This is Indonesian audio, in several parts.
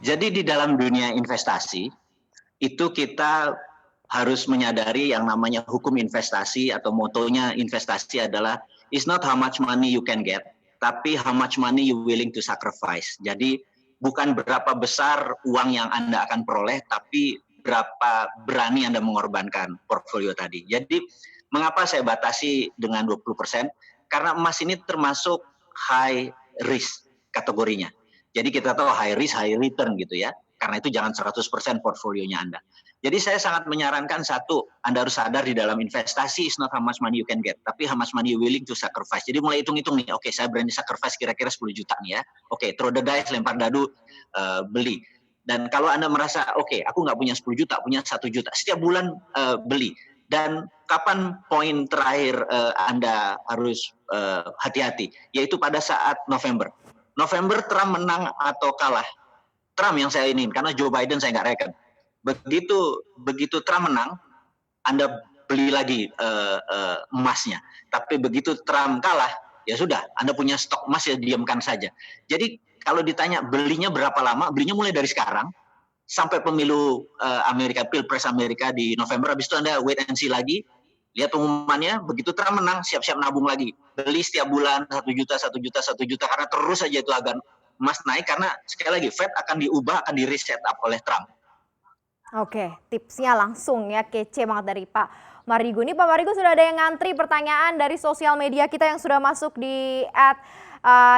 Jadi di dalam dunia investasi, itu kita harus menyadari yang namanya hukum investasi atau motonya investasi adalah it's not how much money you can get, tapi how much money you willing to sacrifice. Jadi bukan berapa besar uang yang Anda akan peroleh, tapi berapa berani Anda mengorbankan portfolio tadi. Jadi mengapa saya batasi dengan 20%? Karena emas ini termasuk high risk kategorinya. Jadi kita tahu high risk, high return gitu ya. Karena itu jangan 100% portfolionya Anda. Jadi saya sangat menyarankan satu, Anda harus sadar di dalam investasi is not how much money you can get, tapi how much money you willing to sacrifice. Jadi mulai hitung-hitung nih, oke, saya berani sacrifice kira-kira 10 juta nih ya. Oke, throw the dice, lempar dadu, beli. Dan kalau Anda merasa, oke, aku nggak punya 10 juta, punya 1 juta, setiap bulan beli. Dan kapan poin terakhir Anda harus hati-hati, yaitu pada saat November. November Trump menang atau kalah, Trump yang saya ingin, karena Joe Biden saya nggak reken. Begitu Trump menang, Anda beli lagi emasnya. Tapi begitu Trump kalah, ya sudah, Anda punya stok emas, ya diamkan saja. Jadi kalau ditanya belinya berapa lama, belinya mulai dari sekarang sampai pemilu Amerika, Pilpres Amerika di November. Habis itu Anda wait and see lagi, lihat pengumumannya, begitu Trump menang, siap-siap nabung lagi. Beli setiap bulan 1 juta, 1 juta, 1 juta, karena terus saja itu akan emas naik, karena sekali lagi Fed akan diubah, akan di reset up oleh Trump. Oke, tipsnya langsung ya, kece banget dari Pak Marigo. Ini Pak Marigo sudah ada yang ngantri pertanyaan dari sosial media kita yang sudah masuk di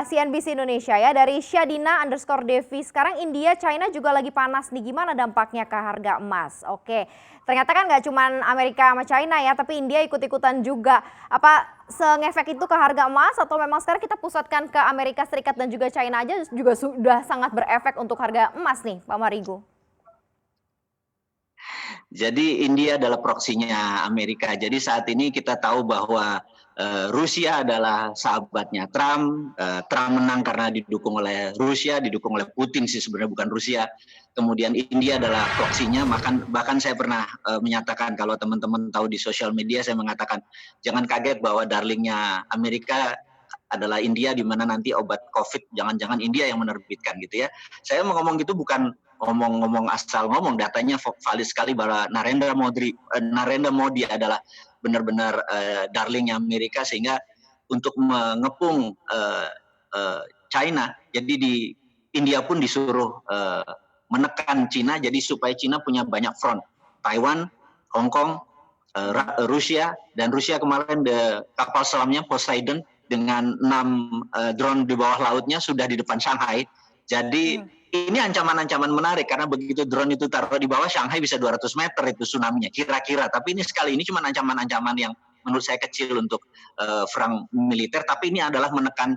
@CNBC Indonesia ya, dari Syadina_Devi. Sekarang India, China juga lagi panas nih, gimana dampaknya ke harga emas? Oke, ternyata kan nggak cuma Amerika sama China ya, tapi India ikut-ikutan juga. Apa sengefek itu ke harga emas, atau memang sekarang kita pusatkan ke Amerika Serikat dan juga China aja juga sudah sangat berefek untuk harga emas nih Pak Marigo? Jadi India adalah proksinya Amerika. Jadi saat ini kita tahu bahwa Rusia adalah sahabatnya Trump. Trump menang karena didukung oleh Rusia, didukung oleh Putin sih sebenarnya, bukan Rusia. Kemudian India adalah proksinya. Bahkan saya pernah menyatakan, kalau teman-teman tahu di sosial media, saya mengatakan jangan kaget bahwa darlingnya Amerika adalah India, di mana nanti obat COVID jangan-jangan India yang menerbitkan gitu ya. Saya mau ngomong gitu bukan ngomong asal ngomong, datanya valid sekali bahwa Narendra Modi adalah benar-benar darlingnya Amerika, sehingga untuk mengepung China, jadi di India pun disuruh menekan Cina, jadi supaya Cina punya banyak front, Taiwan, Hong Kong, Rusia, dan Rusia kemarin kapal selamnya Poseidon dengan 6 drone di bawah lautnya sudah di depan Shanghai. Jadi ini ancaman-ancaman menarik, karena begitu drone itu taruh di bawah Shanghai bisa 200 meter itu tsunami-nya kira-kira. Tapi ini sekali ini cuma ancaman-ancaman yang menurut saya kecil untuk perang militer, tapi ini adalah menekan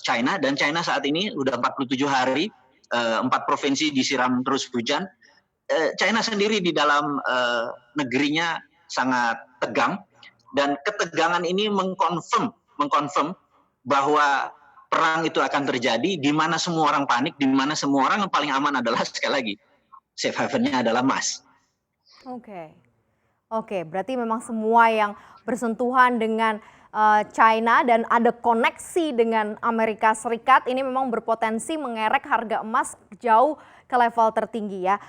China, dan China saat ini udah 47 hari 4 provinsi disiram terus hujan. China sendiri di dalam negerinya sangat tegang, dan ketegangan ini mengkonfirm bahwa perang itu akan terjadi, di mana semua orang panik, di mana semua orang yang paling aman adalah, sekali lagi, safe haven-nya adalah emas. Oke, berarti memang semua yang bersentuhan dengan China dan ada koneksi dengan Amerika Serikat ini memang berpotensi mengerek harga emas jauh ke level tertinggi ya.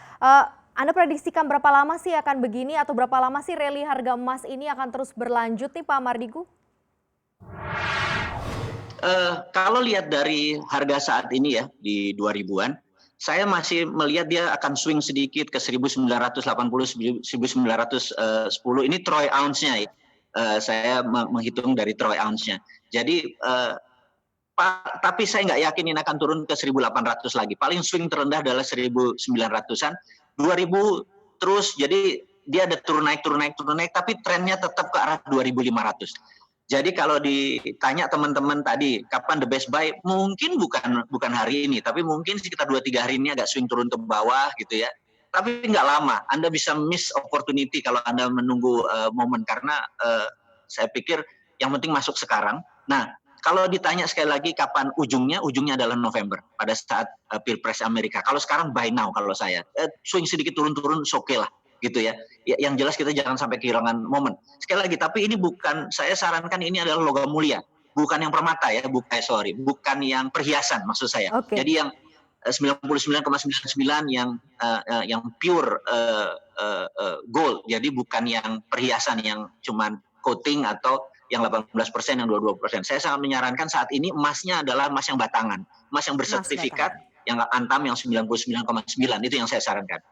Anda prediksikan berapa lama sih akan begini, atau berapa lama sih rally harga emas ini akan terus berlanjut nih Pak Mardigu? Kalau lihat dari harga saat ini ya, di 2000-an, saya masih melihat dia akan swing sedikit ke 1980, 1910. Ini troy ounce-nya ya. Saya menghitung dari troy ounce-nya. Jadi, tapi saya nggak yakin ini akan turun ke 1800 lagi. Paling swing terendah adalah 1900-an. 2000 terus, jadi dia ada turun naik, tapi trennya tetap ke arah 2500. Jadi kalau ditanya teman-teman tadi kapan the best buy, mungkin bukan hari ini, tapi mungkin sekitar 2-3 hari ini agak swing turun ke bawah gitu ya. Tapi nggak lama, Anda bisa miss opportunity kalau Anda menunggu momen, karena saya pikir yang penting masuk sekarang. Nah, kalau ditanya sekali lagi kapan ujungnya adalah November pada saat Pilpres Amerika. Kalau sekarang buy now kalau saya, swing sedikit turun-turun oke lah gitu ya. Yang jelas kita jangan sampai kehilangan momen. Sekali lagi, tapi ini bukan, saya sarankan ini adalah logam mulia, bukan yang permata ya, bukan yang perhiasan maksud saya. Jadi yang 99,99 yang pure gold. Jadi bukan yang perhiasan yang cuman coating atau yang 18%, yang 22%. Saya sangat menyarankan saat ini emasnya adalah emas yang batangan, emas yang bersertifikat, yang Antam yang 99,9 itu yang saya sarankan.